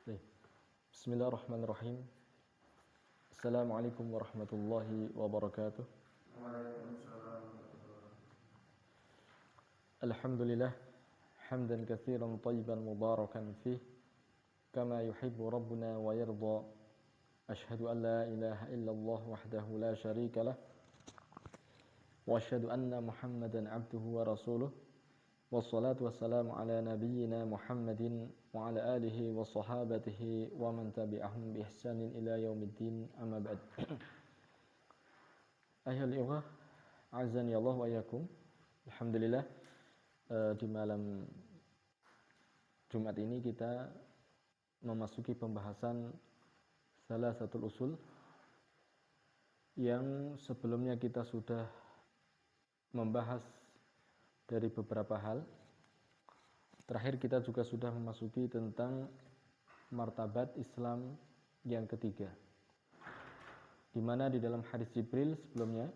Baik. Bismillahirrahmanirrahim. Assalamualaikum warahmatullahi wabarakatuh. Waalaikumsalam. Alhamdulillah hamdan katsiran thayyiban mubarakan fih kama yuhibbu rabbuna wa yarda. Ashhadu an la ilaha illallah wahdahu la syarika lah wa ashhadu anna Muhammadan abduhu wa rasuluh. Wassalatu wassalamu ala nabiyyina Muhammadin wa ala alihi wa sahabatihi wa man tabi'ahum bi ihsanin ila yaumiddin, amma ba'd. Ayyuhal ikhwah, azani Allah wa iyyakum. Alhamdulillah, di malam Jumat ini kita memasuki pembahasan salah satu usul yang sebelumnya kita sudah membahas dari beberapa hal. Terakhir kita juga sudah memasuki tentang martabat Islam yang ketiga, di mana di dalam hadis Jibril sebelumnya,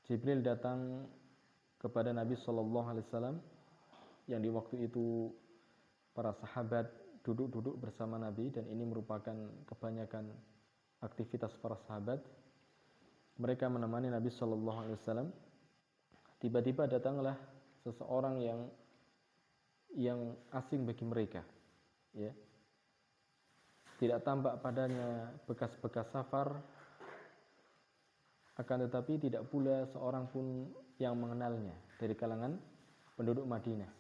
Jibril datang kepada Nabi SAW yang di waktu itu para sahabat duduk-duduk bersama Nabi, dan ini merupakan kebanyakan aktivitas para sahabat. Mereka menemani Nabi SAW. Tiba-tiba datanglah seseorang yang asing bagi mereka, ya. Tidak tampak padanya bekas-bekas safar, akan tetapi tidak pula seorang pun yang mengenalnya dari kalangan penduduk Madinah.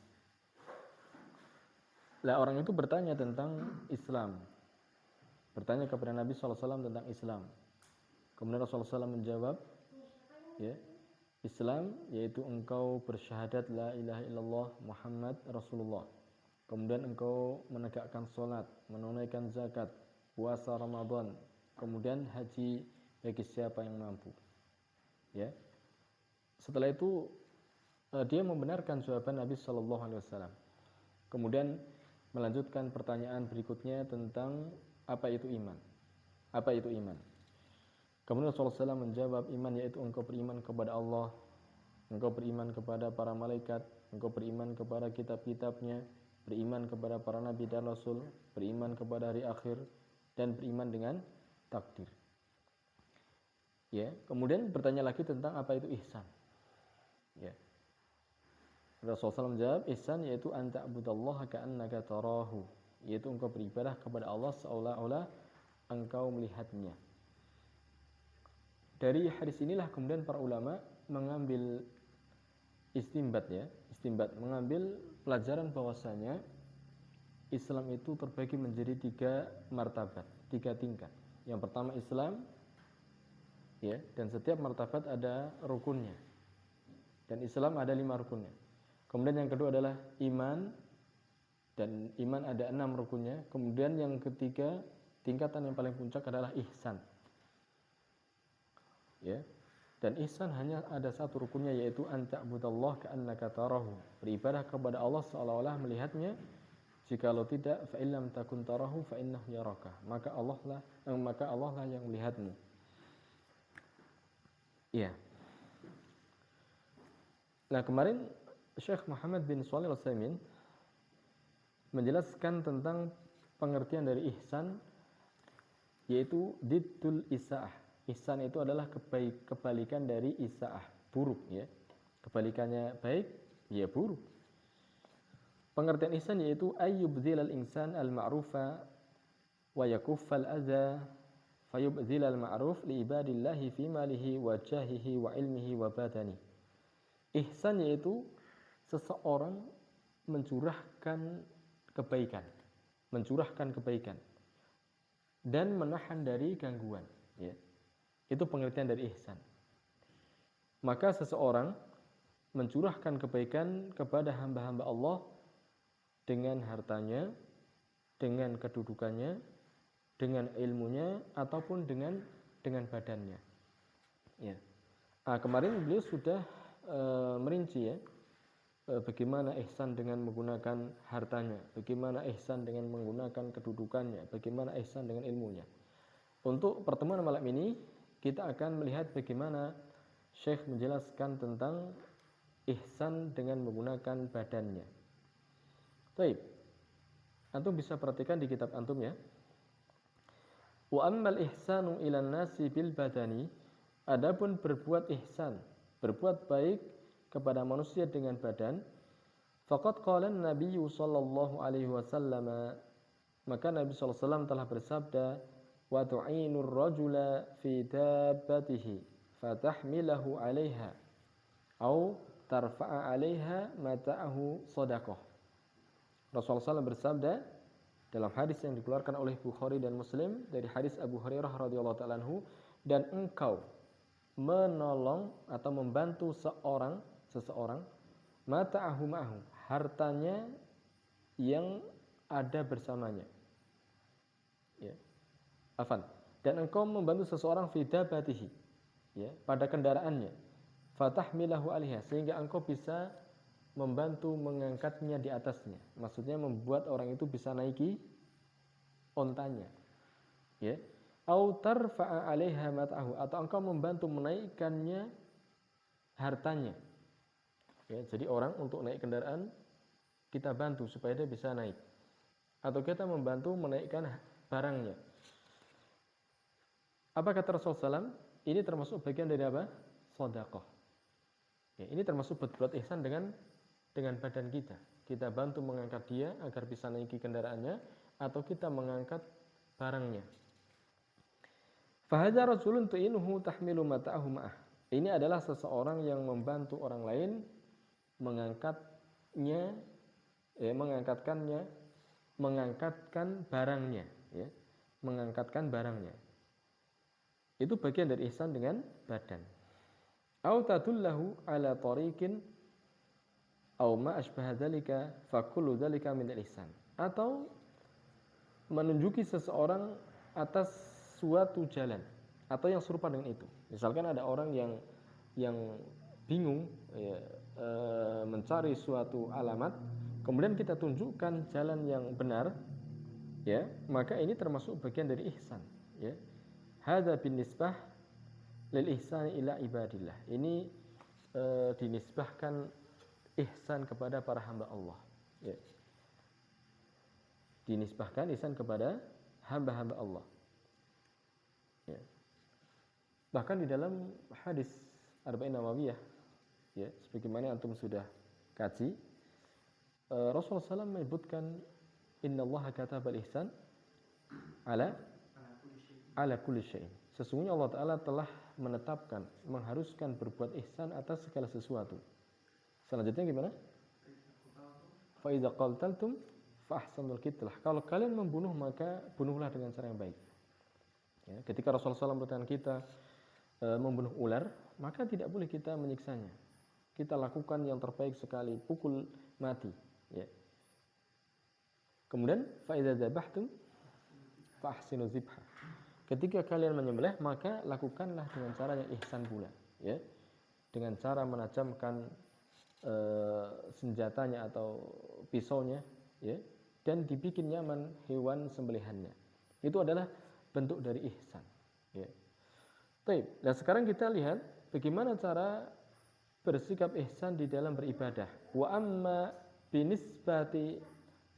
Lah orang itu bertanya tentang Islam, bertanya kepada Nabi SAW tentang Islam. Kemudian Rasulullah SAW menjawab, ya, Islam yaitu engkau bersyahadat la ilaha illallah Muhammad Rasulullah. Kemudian engkau menegakkan salat, menunaikan zakat, puasa Ramadan, kemudian haji bagi siapa yang mampu. Ya. Setelah itu dia membenarkan jawaban Nabi sallallahu alaihi wasallam. Kemudian melanjutkan pertanyaan berikutnya tentang apa itu iman. Apa itu iman? Kemudian Rasulullah SAW menjawab, iman yaitu engkau beriman kepada Allah, engkau beriman kepada para malaikat, engkau beriman kepada kitab-kitabnya, beriman kepada para nabi dan rasul, beriman kepada hari akhir, dan beriman dengan takdir. Ya, kemudian bertanya lagi tentang apa itu ihsan. Ya. Rasulullah SAW menjawab, ihsan yaitu an ta'budallaha ka'annaka tarahu, yaitu engkau beribadah kepada Allah seolah-olah engkau melihatnya. Dari hadis inilah kemudian para ulama mengambil istimbat, mengambil pelajaran bahwasanya Islam itu terbagi menjadi 3 martabat, 3 tingkat. Yang pertama Islam, ya, dan setiap martabat ada rukunnya. Dan Islam ada 5 rukunnya. Kemudian yang kedua adalah iman, dan iman ada 6 rukunnya. Kemudian yang ketiga, tingkatan yang paling puncak adalah ihsan. Ya. Dan ihsan hanya ada 1 rukunnya, yaitu an ta'budallaha ka'annaka tarahu, beribadah kepada Allah seolah-olah melihatnya. Jikalau tidak, fa illam takun tarahu fa innahu yaraka, maka Allah lah yang melihatmu. Iya. Nah, kemarin Syekh Muhammad bin Shalih Al-Utsaimin menjelaskan tentang pengertian dari ihsan, yaitu diddul isaah. Ihsan itu adalah kebalikan dari isaah, buruk, ya. Kebalikannya baik, ya buruk. Pengertian ihsan yaitu ayyubdzilal insan al-ma'rufa wa yakuffal adza fayubdzilal ma'ruf li ibadillahi fi malihi wa jahihi wa ilmihi wa badani. Ihsan yaitu seseorang mencurahkan kebaikan dan menahan dari gangguan, ya. Itu pengertian dari ihsan. Maka seseorang mencurahkan kebaikan kepada hamba-hamba Allah dengan hartanya, dengan kedudukannya, dengan ilmunya, ataupun dengan badannya. Ya. Nah, kemarin beliau sudah merinci, ya, bagaimana ihsan dengan menggunakan hartanya, bagaimana ihsan dengan menggunakan kedudukannya, bagaimana ihsan dengan ilmunya. Untuk pertemuan malam ini kita akan melihat bagaimana Syekh menjelaskan tentang ihsan dengan menggunakan badannya. Baik. Antum bisa perhatikan di kitab antum ya. Wa ammal ihsanu ilan nasi bil badani, adapun berbuat ihsan, berbuat baik kepada manusia dengan badan, faqad qala an-nabiy sallallahu alaihi wasallam, maka Nabi sallallahu alaihi wasallam telah bersabda, wa tu'inur rajula fi dabbatihi fatahmilahu 'alaiha au tarfa'a 'alaiha mata'ahu shadaqah. Rasulullah SAW bersabda dalam hadis yang dikeluarkan oleh Bukhari dan Muslim dari hadis Abu Hurairah radhiyallahu ta'ala anhu, dan engkau menolong atau membantu seseorang mata'ahu ma'ahu, hartanya yang ada bersamanya. Ya. Afan. Dan engkau membantu seseorang fi dabbatihi, ya, pada kendaraannya. Fatahmilahu 'alaiha, sehingga engkau bisa membantu mengangkatnya di atasnya. Maksudnya membuat orang itu bisa naiki ontanya. Ya. Au tarfa'a 'alaiha mat'ahu, atau engkau membantu menaikkannya hartanya. Ya, jadi orang untuk naik kendaraan kita bantu supaya dia bisa naik. Atau kita membantu menaikkan barangnya. Apa kata Rasulullah SAW? Ini termasuk bagian dari apa? Sedekah. Ya, ini termasuk berbuat ihsan dengan badan kita. Kita bantu mengangkat dia agar bisa naiki kendaraannya, atau kita mengangkat barangnya. Fahadza rajulun tu'inuhu tahmilu mata'ahu ma'ah. Ini adalah seseorang yang membantu orang lain mengangkatkan barangnya, ya. Mengangkatkan barangnya. Itu bagian dari ihsan dengan badan. Au tadullahu ala tariqin au ma asbaha dzalika fa kullu dzalika min al-ihsan. Atau menunjuki seseorang atas suatu jalan atau yang serupa dengan itu. Misalkan ada orang yang bingung, ya, mencari suatu alamat, kemudian kita tunjukkan jalan yang benar, ya, maka ini termasuk bagian dari ihsan, ya. Hadza binisbah lil ihsani ila ibadillah. Ini dinisbahkan ihsan kepada para hamba Allah, ya. Dinisbahkan ihsan kepada hamba-hamba Allah, ya. Bahkan di dalam hadis Arba'in Nawawiyah, ya, sebagaimana antum sudah kaji, Rasulullah SAW menyebutkan innallaha katabal ihsan ala kulli syai'in. Sesungguhnya Allah Ta'ala telah menetapkan, mengharuskan berbuat ihsan atas segala sesuatu. Selanjutnya gimana? Fa idza qataltum fa ahsanul qitlah. Kalau kalian membunuh, maka bunuhlah dengan cara yang baik. Ya, ketika Rasulullah SAW berkata kita membunuh ular, maka tidak boleh kita menyiksanya. Kita lakukan yang terbaik sekali, pukul mati, ya. Kemudian fa idza dzabhtum fa ahsinu dzibha. Ketika kalian menyembelih, maka lakukanlah dengan cara yang ihsan pula, ya. Dengan cara menajamkan senjatanya atau pisaunya, ya, dan dibikin nyaman hewan sembelihannya. Itu adalah bentuk dari ihsan, ya. Baik, dan sekarang kita lihat bagaimana cara bersikap ihsan di dalam beribadah. Wa amma binisbati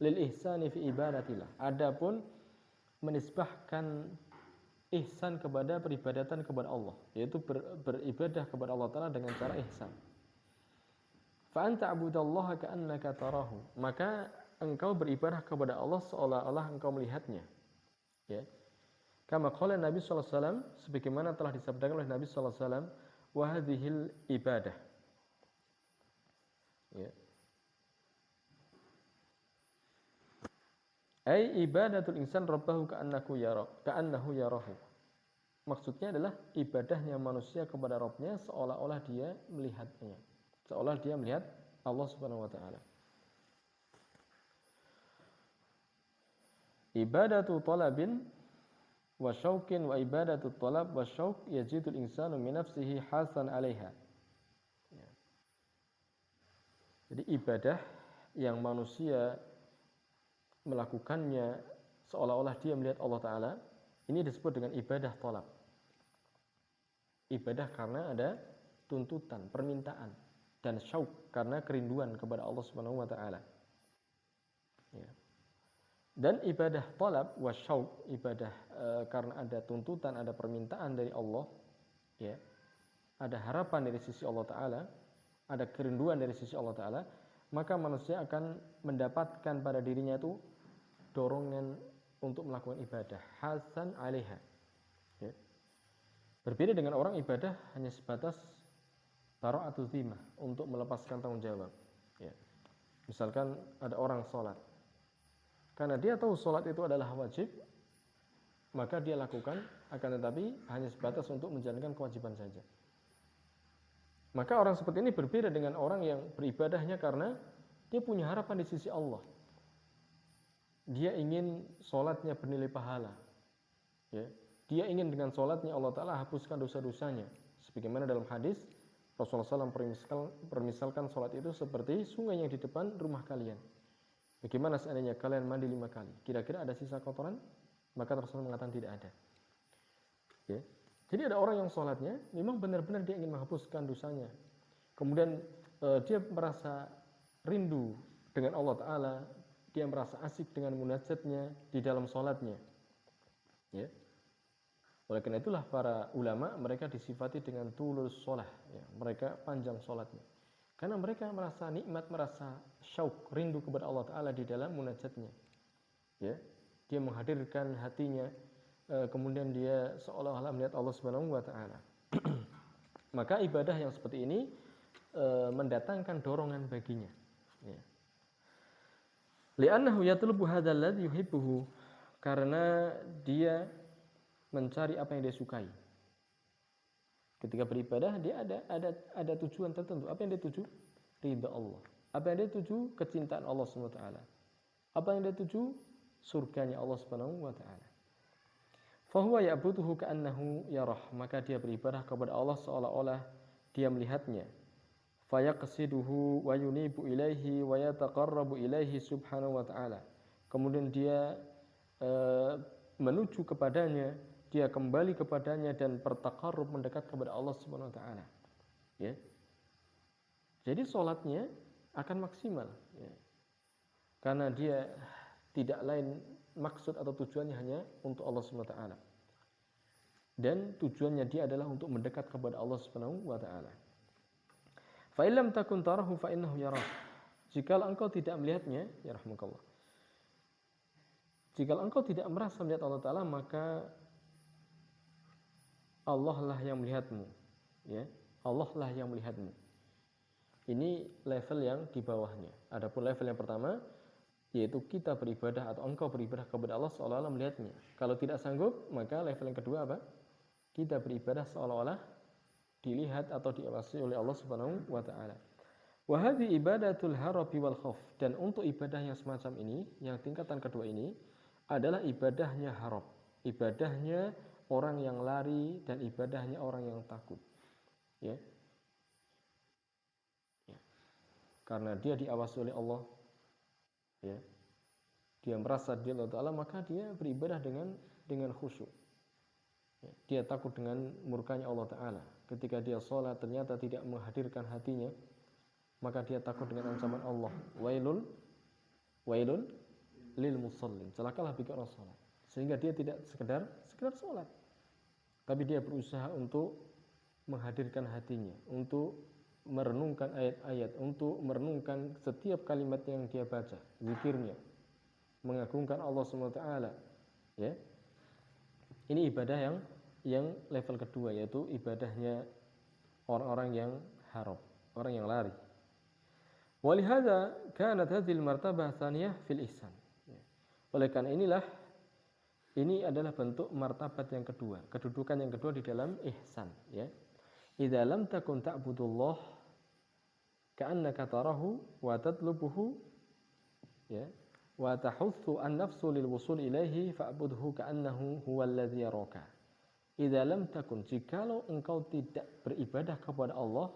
lil ihsani fi ibadatillah. Adapun menisbahkan ihsan kepada peribadatan kepada Allah, yaitu beribadah kepada Allah Ta'ala dengan cara ihsan. Fa anta abudallaha ka'annaka tarahu. Maka engkau beribadah kepada Allah seolah-olah engkau melihatnya, ya. Kama qala Nabi sallallahu alaihi wasallam, sebagaimana telah disabdakan oleh Nabi sallallahu alaihi wasallam, wa hadhil ibadah. Ya. Ai ibadatul insan rabbahu ka'annahu yarahu. Maksudnya adalah ibadahnya manusia kepada Rabbnya seolah-olah dia melihatnya. Seolah dia melihat Allah Subhanahu wa taala. Ibadatu talabin wa syauqin wa ibadatu talab wa syauq yajidul insanu min nafsihi hasan 'alaiha. Ya. Jadi ibadah yang manusia melakukannya seolah-olah dia melihat Allah Ta'ala, ini disebut dengan ibadah talab. Ibadah karena ada tuntutan, permintaan, dan syauq karena kerinduan kepada Allah Subhanahu wa taala. Ya. Dan ibadah talab wa syauq, ibadah karena ada tuntutan, ada permintaan dari Allah, ya, ada harapan dari sisi Allah Ta'ala, ada kerinduan dari sisi Allah Ta'ala, maka manusia akan mendapatkan pada dirinya itu dorongan untuk melakukan ibadah hasan alaiha, ya. Berbeda dengan orang ibadah hanya sebatas bara'atu zimmah, untuk melepaskan tanggung jawab, ya. Misalkan ada orang sholat, karena dia tahu sholat itu adalah wajib, maka dia lakukan, akan tetapi hanya sebatas untuk menjalankan kewajiban saja. Maka orang seperti ini berbeda dengan orang yang beribadahnya karena dia punya harapan di sisi Allah. Dia ingin sholatnya bernilai pahala, ya. Dia ingin dengan sholatnya Allah Ta'ala hapuskan dosa-dosanya. Sebagaimana dalam hadis Rasulullah SAW permisalkan sholat itu seperti sungai yang di depan rumah kalian. Bagaimana seandainya kalian mandi 5 kali, kira-kira ada sisa kotoran? Maka Rasulullah mengatakan tidak ada, ya. Jadi ada orang yang sholatnya memang benar-benar dia ingin menghapuskan dosanya. Kemudian dia merasa rindu dengan Allah Ta'ala, dia merasa asik dengan munajatnya di dalam sholatnya, ya. Oleh karena itulah para ulama mereka disifati dengan tulus sholah, ya. Mereka panjang sholatnya karena mereka merasa nikmat, merasa syauq, rindu kepada Allah Ta'ala di dalam munajatnya, ya. Dia menghadirkan hatinya, kemudian dia seolah-olah melihat Allah Subhanahu wa Ta'ala. Maka ibadah yang seperti ini mendatangkan dorongan baginya, ya. Li'annahu yatlubu hadzal ladzi yuhibbuhu, karena dia mencari apa yang dia sukai. Ketika beribadah dia ada tujuan tertentu. Apa yang dia tuju? Ridha Allah. Apa yang dia tuju? Kecintaan Allah Subhanahu wa Ta'ala. Apa yang dia tuju? Surganya Allah Subhanahu wa Ta'ala. Fahuwa ya'buduhu ka'annahu yarah, maka dia beribadah kepada Allah seolah-olah dia melihatnya. Fayaqsiduhu wa yunibu ilaihi wa yataqarrabu ilaihi subhanahu wa ta'ala. Kemudian dia menuju kepadanya, dia kembali kepadanya dan bertaqarrub, mendekat kepada Allah Subhanahu wa Ta'ala, ya. Jadi sholatnya akan maksimal, ya. Karena dia tidak lain maksud atau tujuannya hanya untuk Allah Subhanahu wa Ta'ala, dan tujuannya dia adalah untuk mendekat kepada Allah Subhanahu wa Ta'ala. Fa illam takun tarahu fa innahu yarah. Jika engkau tidak melihatnya, ya rahmukallah, jika engkau tidak merasa melihat Allah Ta'ala, maka Allah lah yang melihatmu, ya. Allah lah yang melihatmu. Ini level yang di bawahnya. Adapun level yang pertama, yaitu kita beribadah atau engkau beribadah kepada Allah seolah-olah melihatnya. Kalau tidak sanggup, maka level yang kedua apa? Kita beribadah seolah-olah dilihat atau diawasi oleh Allah Subhanahu wa Ta'ala. Wa hadhi ibadatul harabi wal khauf, dan untuk ibadah yang semacam ini, yang tingkatan kedua ini adalah ibadahnya harab, ibadahnya orang yang lari, dan ibadahnya orang yang takut, ya. Ya. Karena dia diawasi oleh Allah, ya. Dia merasa dia Allah Ta'ala, maka dia beribadah dengan khusyuk, ya. Dia takut dengan murkanya Allah Ta'ala. Ketika dia sholat ternyata tidak menghadirkan hatinya, maka dia takut dengan ancaman Allah. Wailun lil musallin, celakalah bagi orang sholat. Sehingga dia tidak sekedar sholat, tapi dia berusaha untuk menghadirkan hatinya, untuk merenungkan ayat-ayat, untuk merenungkan setiap kalimat yang dia baca, zikirnya, mengagungkan Allah SWT, ya. Ini ibadah yang level kedua, yaitu ibadahnya orang-orang yang harab, orang yang lari. Walihada kanat hadhil martabah tsaniyah fil ihsan. Oleh karena inilah ini adalah bentuk martabat yang kedua, kedudukan yang kedua di dalam ihsan, ya. Idza lam takun ta'budullah ka'annaka tarahu wa tatlubuhu, ya, wa tahuthu an-nafsu lil wusul ilaihi fa'budhu ka'annahu huwal ladzi yaraka. Idza lam takun, jikalau engkau tidak beribadah kepada Allah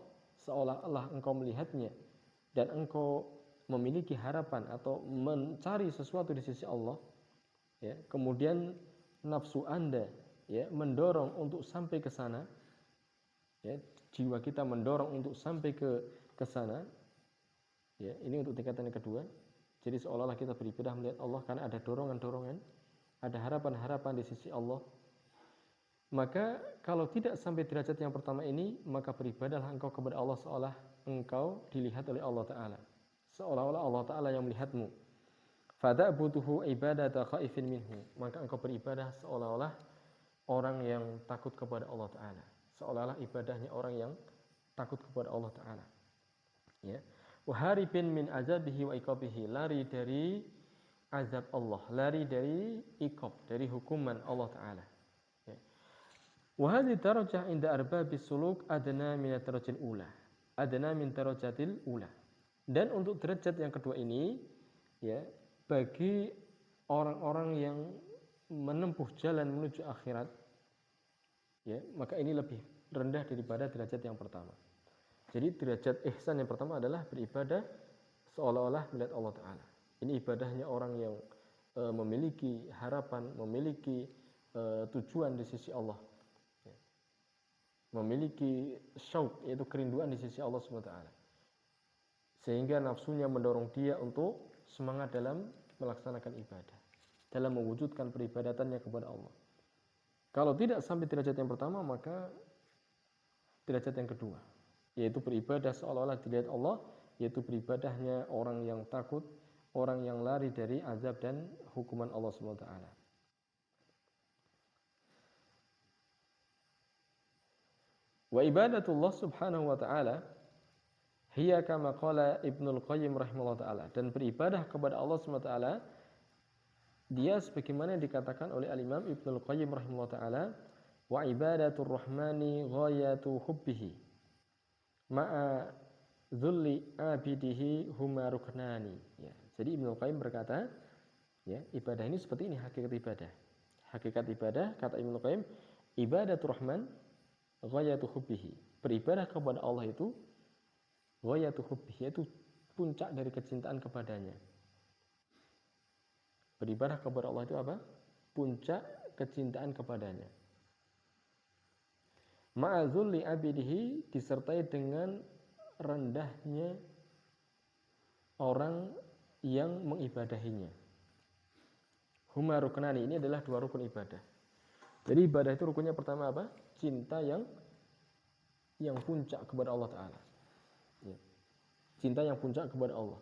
seolah-olah engkau melihatnya dan engkau memiliki harapan atau mencari sesuatu di sisi Allah, ya, kemudian nafsu Anda, ya, mendorong untuk sampai ke sana, ya, jiwa kita mendorong untuk sampai ke sana, ya. Ini untuk tingkatan yang kedua. Jadi seolah-olah kita beribadah melihat Allah karena ada dorongan-dorongan, ada harapan-harapan di sisi Allah. Maka kalau tidak sampai derajat yang pertama ini, maka beribadahlah engkau kepada Allah seolah engkau dilihat oleh Allah Ta'ala, seolah-olah Allah Ta'ala yang melihatmu. Fada'butuhu ibadata khaifin minhu, maka engkau beribadah seolah-olah orang yang takut kepada Allah Ta'ala, seolah-olah ibadahnya orang yang takut kepada Allah Ta'ala, ya. Waharibin min azabihi wa iqabihi, lari dari azab Allah, lari dari iqab, dari hukuman Allah Ta'ala, ya. Wa hadhihi darajah inda arbabis suluk adna min darajatil ula, adna min darajatil ula. Dan untuk derajat yang kedua ini, ya, bagi orang-orang yang menempuh jalan menuju akhirat, ya, maka ini lebih rendah daripada derajat yang pertama. Jadi derajat ihsan yang pertama adalah beribadah seolah-olah melihat Allah Ta'ala. Ini ibadahnya orang yang memiliki harapan, memiliki tujuan di sisi Allah, ya. Memiliki syauq, yaitu kerinduan di sisi Allah SWT, sehingga nafsunya mendorong dia untuk semangat dalam melaksanakan ibadah, dalam mewujudkan peribadatannya kepada Allah. Kalau tidak sampai derajat yang pertama, maka derajat yang kedua, yaitu beribadah seolah-olah dilihat Allah, yaitu beribadahnya orang yang takut, orang yang lari dari azab dan hukuman Allah SWT. Wa ibadatullah subhanahu wa ta'ala hiya kama qala Ibnul Qayyim rahimahullah ta'ala, dan beribadah kepada Allah SWT dia sebagaimana dikatakan oleh al-Imam Ibnul Qayyim rahimahullah ta'ala, wa ibadatur rahmani ghayatu hubbihi ma'a dhulli abidihi huma ruknani, ya. Jadi Ibnul Qayyim berkata, ya, ibadah ini seperti ini hakikat ibadah. Hakikat ibadah, kata Ibnul Qayyim, ibadatur rahman ghayatu hubbihi, beribadah kepada Allah itu ghayatu hubbihi, yaitu puncak dari kecintaan kepadanya. Beribadah kepada Allah itu apa? Puncak kecintaan kepadanya. Ma'adzulli abidihi, disertai dengan rendahnya orang yang mengibadahinya. Huma ruknani, ini adalah dua rukun ibadah. Jadi ibadah itu rukunnya pertama apa? Cinta yang puncak kepada Allah Ta'ala, ya. Cinta yang puncak kepada Allah.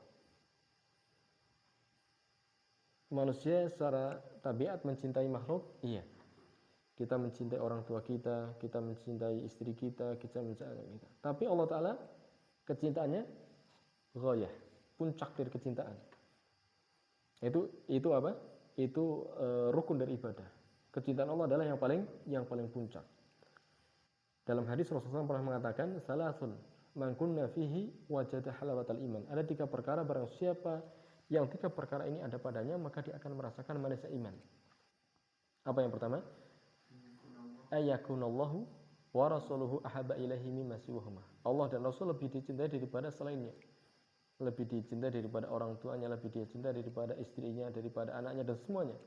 Manusia secara tabiat mencintai makhluk, iya. Kita mencintai orang tua kita, kita mencintai istri kita, kita mencintai kita. Tapi Allah Ta'ala kecintaannya ghayah, puncak dari kecintaan. Itu apa? Itu rukun dari ibadah. Kecintaan Allah adalah yang paling puncak. Dalam hadis Rasulullah SAW pernah mengatakan, salasun man kunna fihi wajada halawatal iman. Ada 3 perkara, barang siapa yang 3 perkara ini ada padanya, maka dia akan merasakan manisnya iman. Apa yang pertama? Ayakunallahu wa rasuluhu ahabba ilaihi mimma siwahuma. Allah dan Rasul lebih dicintai daripada selainnya. Lebih dicintai daripada orang tuanya, lebih dicintai daripada istrinya, daripada anaknya dan semuanya.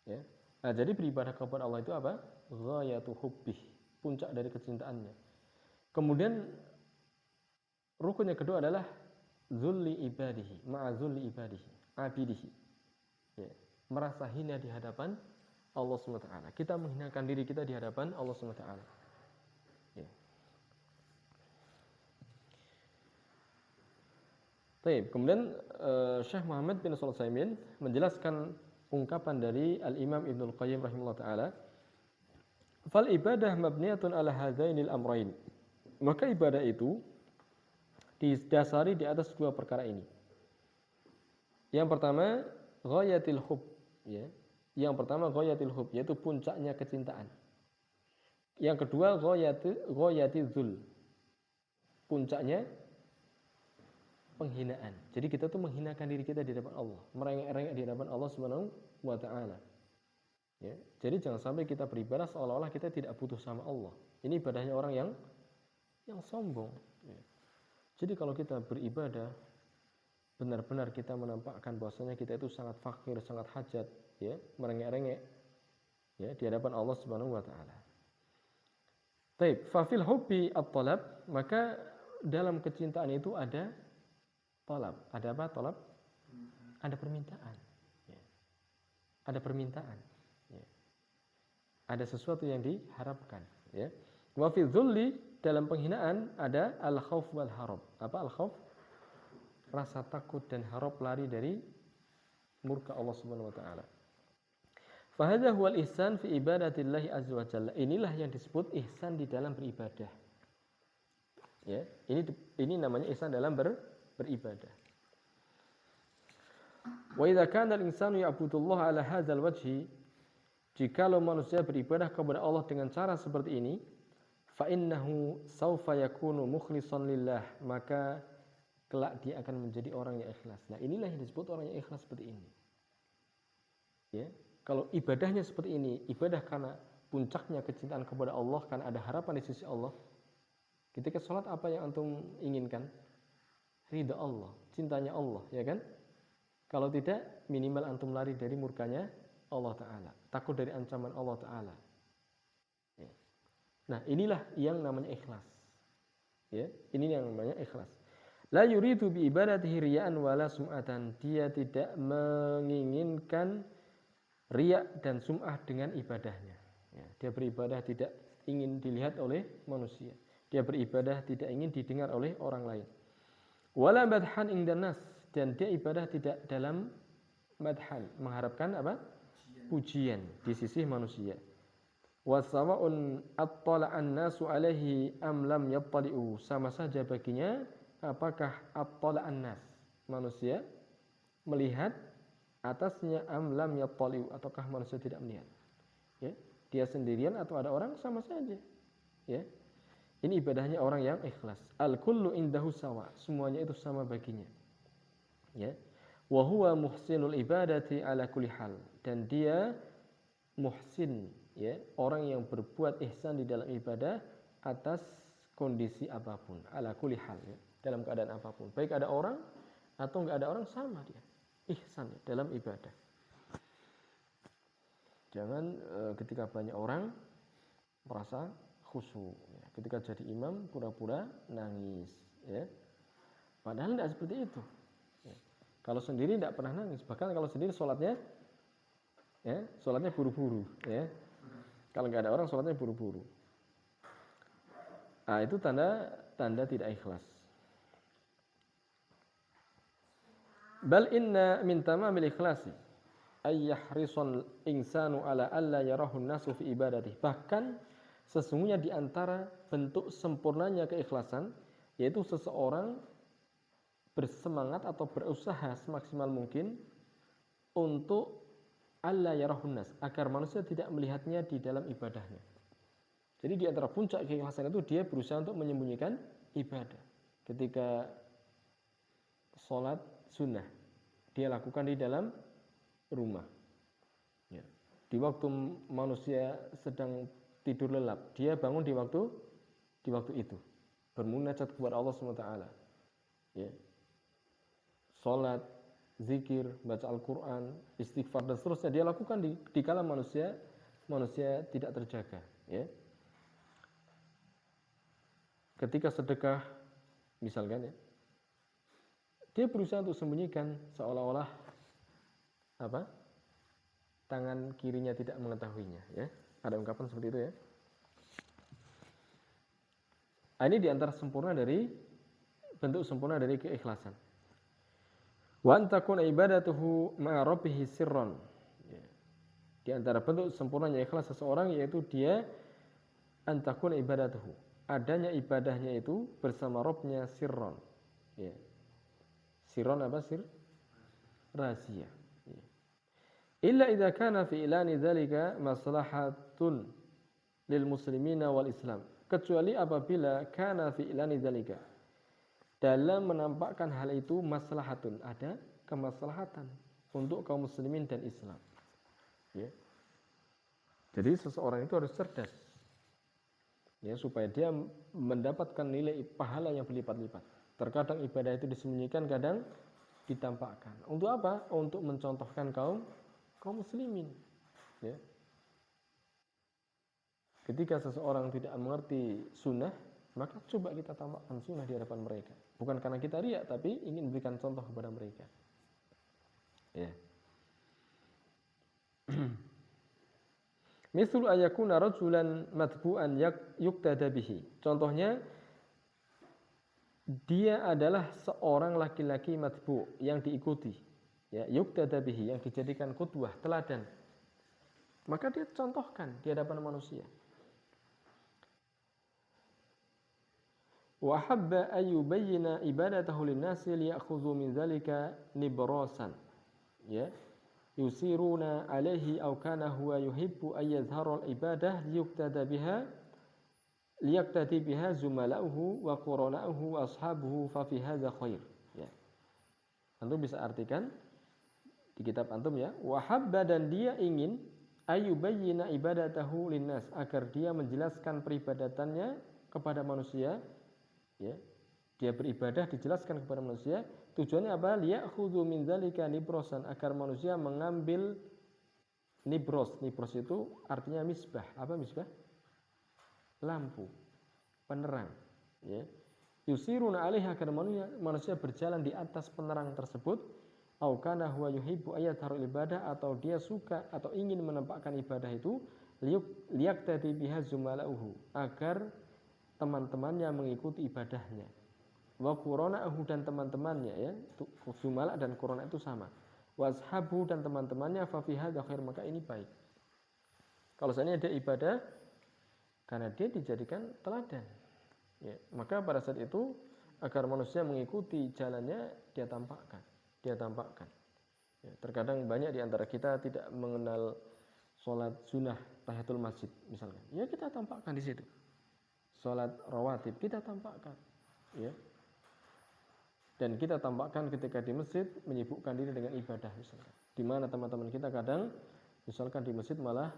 Ya. Nah, jadi beribadah kepada Allah itu apa? Ghayatu hubbih, puncak dari kecintaannya. Kemudian rukun yang kedua adalah zulli ibadihi, ma'a zulli ibadihi, abidihi, ya, merasa hina di hadapan Allah SWT. Kita menghinakan diri kita di hadapan Allah SWT, ya. Baik, kemudian Syekh Muhammad bin Shalih Al-Utsaimin menjelaskan ungkapan dari Al-Imam Ibnul Qayyim rahimahullah ta'ala, fal ibadah mabniyatun ala hadzainil amrain. Maka ibadah itu didasari di atas 2 perkara ini. Yang pertama ghayatil hub, ya. Yang pertama ghayatil hub, yaitu puncaknya kecintaan. Yang kedua ghayatizul, puncaknya penghinaan. Jadi kita tuh menghinakan diri kita di hadapan Allah, merengek-rengek di hadapan Allah Subhanahu wa ta'ala, ya. Jadi jangan sampai kita beribadah seolah-olah kita tidak butuh sama Allah. Ini ibadahnya orang yang sombong, ya. Jadi kalau kita beribadah benar-benar kita menampakkan bahwasanya kita itu sangat fakir, sangat hajat, ya, merengek-rengek, ya, di hadapan Allah Subhanahu wa ta'ala. Taib, fa fil hubbi at-talab, maka dalam kecintaan itu ada talab. Ada apa talab? ada permintaan. Ya. Ada permintaan. Ya. Ada sesuatu yang diharapkan. Ya. Wa fi dzulli, dalam penghinaan ada al-khauf wal harab. Apa al-khauf? Rasa takut dan harap lari dari murka Allah Subhanahu wa taala. Fa hadza huwal ihsan fi ibadatillah azza wa jalla. Inilah yang disebut ihsan di dalam beribadah. Ya, ini namanya ihsan dalam beribadah. Wa idza kana al-insanu ya'budullaha ala hadzal wajhi, jikalau manusia beribadah kepada Allah dengan cara seperti ini, fa innahu saufa yakunu mukhlishan lillah, maka kelak dia akan menjadi orang yang ikhlas. Nah, inilah yang disebut orang yang ikhlas seperti ini. Ya, kalau ibadahnya seperti ini, ibadah karena puncaknya kecintaan kepada Allah, karena ada harapan di sisi Allah. Ketika sholat, apa yang antum inginkan? Ridha Allah, cintanya Allah, ya kan? Kalau tidak, minimal antum lari dari murkanya Allah Ta'ala, takut dari ancaman Allah Ta'ala. Ya. Nah, inilah yang namanya ikhlas. Ya, ini yang namanya ikhlas. La yuridu bi ibadatihi riya'an wala sum'atan. Dia tidak menginginkan riya dan sum'ah dengan ibadahnya. Ya, dia beribadah tidak ingin dilihat oleh manusia. Dia beribadah tidak ingin didengar oleh orang lain. Wala madhan indan nas, dan dia ibadah tidak dalam madhan, mengharapkan apa? Pujian di sisi manusia. Wasawa'un attala'an nasu alaihi am lam yattali'u, sama saja baginya apakah attala'an nas, manusia melihat atasnya, am lam yattali'u, ataukah manusia tidak melihat. Ya, dia sendirian atau ada orang, sama saja. Ya. Ini ibadahnya orang yang ikhlas. Al-kullu indahu sawa, semuanya itu sama baginya. Ya. Wa huwa muhsinul ibadati ala kulli hal, dan dia muhsin, ya, orang yang berbuat ihsan di dalam ibadah atas kondisi apapun, ala kulli hal, ya, dalam keadaan apapun. Baik ada orang atau enggak ada orang, sama dia. Ihsan, ya, dalam ibadah. Jangan ketika banyak orang merasa khusyuk, ya. Ketika jadi imam pura-pura nangis, ya. Padahal tidak seperti itu. Ya. Kalau sendiri tidak pernah nangis, bahkan kalau sendiri sholatnya, ya, sholatnya buru-buru, ya. Kalau nggak ada orang, sholatnya buru-buru. Nah, itu tanda tidak ikhlas. Bal inna min tamamil ikhlasi ay yahrisul insanu ala alla yarahu an-nasu fi ibadatihi. Bahkan sesungguhnya di antara bentuk sempurnanya keikhlasan, yaitu seseorang bersemangat atau berusaha semaksimal mungkin untuk alla yarahun nas, agar manusia tidak melihatnya di dalam ibadahnya. Jadi di antara puncak keikhlasan itu dia berusaha untuk menyembunyikan ibadah. Ketika sholat sunnah, dia lakukan di dalam rumah. Ya. Di waktu manusia sedang tidur lelap, dia bangun di waktu itu, bermunajat kepada Allah SWT. Ya. Sholat, zikir, baca Al-Quran, istighfar dan seterusnya dia lakukan di kala manusia tidak terjaga. Ya. Ketika sedekah, misalkan, ya, dia berusaha untuk sembunyikan, seolah-olah apa? Tangan kirinya tidak mengetahuinya. Ya. Ada ungkapan seperti itu, ya. Ini diantara bentuk sempurna dari keikhlasan. Wa antakun ibadatuhu ma'a rabbih sirran. Di antara bentuk sempurnanya ikhlas seseorang, yaitu dia antakun ibadatuhu, adanya ibadahnya itu bersama Rabbnya sirran. Ya. Sirran apa? Rahasia. Ya. Illa idza kana fi ilani dzalika maslahatun lil muslimina wal Islam. Kecuali apabila kana fi ilani dzalika, dalam menampakkan hal itu maslahatun, ada kemaslahatan untuk kaum muslimin dan Islam. Ya. Jadi seseorang itu harus cerdas, ya, supaya dia mendapatkan nilai pahala yang berlipat-lipat. Terkadang ibadah itu disembunyikan, kadang ditampakkan. Untuk apa? Untuk mencontohkan kaum muslimin. Ya. Ketika seseorang tidak mengerti sunnah, maka coba kita tampakkan sunnah di hadapan mereka. Bukan karena kita riya, tapi ingin memberikan contoh kepada mereka. Ya. Mithlu ayakuna rajulan matbu'an yuktada bihi. Contohnya dia adalah seorang laki-laki matbu' yang diikuti. Ya, yuktada bihi, yang dijadikan qudwah, teladan. Maka dia contohkan di hadapan manusia. Wa habba ayyubayyina ibadatahu lin-nasi liya'khudhu min dzalika nibrasan. Ya. Yusiruna alaihi aw kana huwa yuhibbu ay yadhhara al-ibadah liyaqtadi biha zumala'uhu wa qurana'uhu wa ashabuhu fa fi hadza khair. Ya. Antum bisa artikan di kitab antum ya, wa habba, dan dia ingin ayyubayyina ibadatahu linnas, agar dia menjelaskan peribadatannya kepada manusia, ya. Dia beribadah dijelaskan kepada manusia. Tujuannya apa? Liya'khudhu min dzalika nibrosan, agar manusia mengambil nibros. Nibros itu artinya misbah. Apa misbah? Lampu, penerang. Ya. Yusiruna alaihi, agar manusia berjalan di atas penerang tersebut. Au kana huwa yuhibbu ayatharu ibadah, atau dia suka atau ingin menampakkan ibadah itu liyaqtadi biha zumala'uhu, agar teman-temannya mengikuti ibadahnya. Wa qurana'uhu, dan teman-temannya, ya. Zumala dan qurana itu sama. Wa ashabu, dan teman-temannya, fa fi hadza khair, maka ini baik. Kalau seandainya dia ibadah karena dia dijadikan teladan, ya, maka pada saat itu agar manusia mengikuti jalannya dia tampakkan. Ya, terkadang banyak di antara kita tidak mengenal sholat sunnah tahiyatul masjid misalkan. Ya, kita tampakkan di situ. Sholat rawatib kita tampakkan, ya. Dan kita tampakkan ketika di masjid menyibukkan diri dengan ibadah misalkan. Di mana teman-teman kita kadang misalkan di masjid malah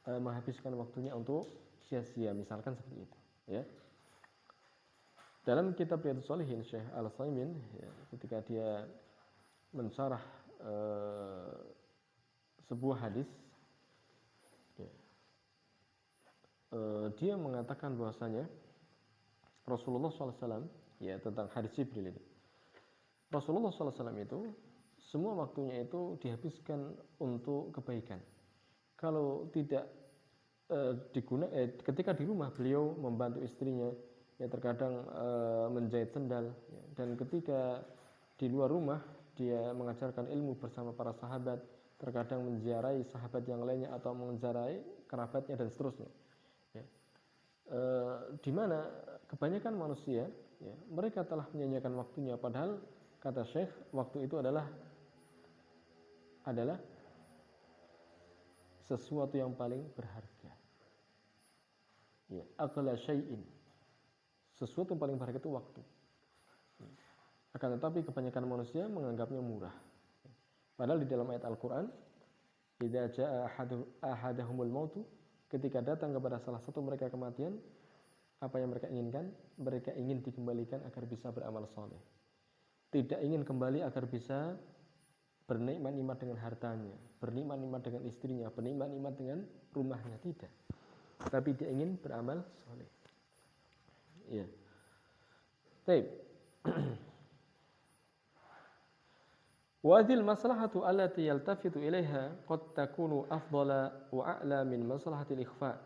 menghabiskan waktunya untuk sia-sia misalkan seperti itu, ya. Dalam kitab Riyadhus Shalihin Syekh Al-Utsaimin, ya, ketika dia mensyarah sebuah hadis, ya, dia mengatakan bahwasanya Rasulullah SAW, ya, tentang hadis Jibril itu, Rasulullah SAW itu semua waktunya itu dihabiskan untuk kebaikan. Kalau tidak ketika di rumah beliau membantu istrinya, ya, terkadang menjahit sendal, ya, dan ketika di luar rumah dia mengajarkan ilmu bersama para sahabat, terkadang menziarahi sahabat yang lainnya atau menziarahi kerabatnya dan seterusnya, ya. Di mana kebanyakan manusia, ya, mereka telah menyanyiakan waktunya, padahal kata Syekh waktu itu adalah sesuatu yang paling berharga, ya, aqla syai'in, sesuatu yang paling berharga itu waktu. Akan tetapi kebanyakan manusia menganggapnya murah. Padahal di dalam ayat Al-Quran, idza jaa ahadahumul mautu, ketika datang kepada salah satu mereka kematian, apa yang mereka inginkan? Mereka ingin dikembalikan agar bisa beramal saleh. Tidak ingin kembali agar bisa bernikmat-nikmat dengan hartanya, bernikmat-nikmat dengan istrinya, bernikmat-nikmat dengan rumahnya, tidak. Tapi dia ingin beramal saleh. Ya. Baik. Wadhil maslahatu allati yaltafitu ilaiha qad takunu afdala wa a'la min maslahatil ikhfa.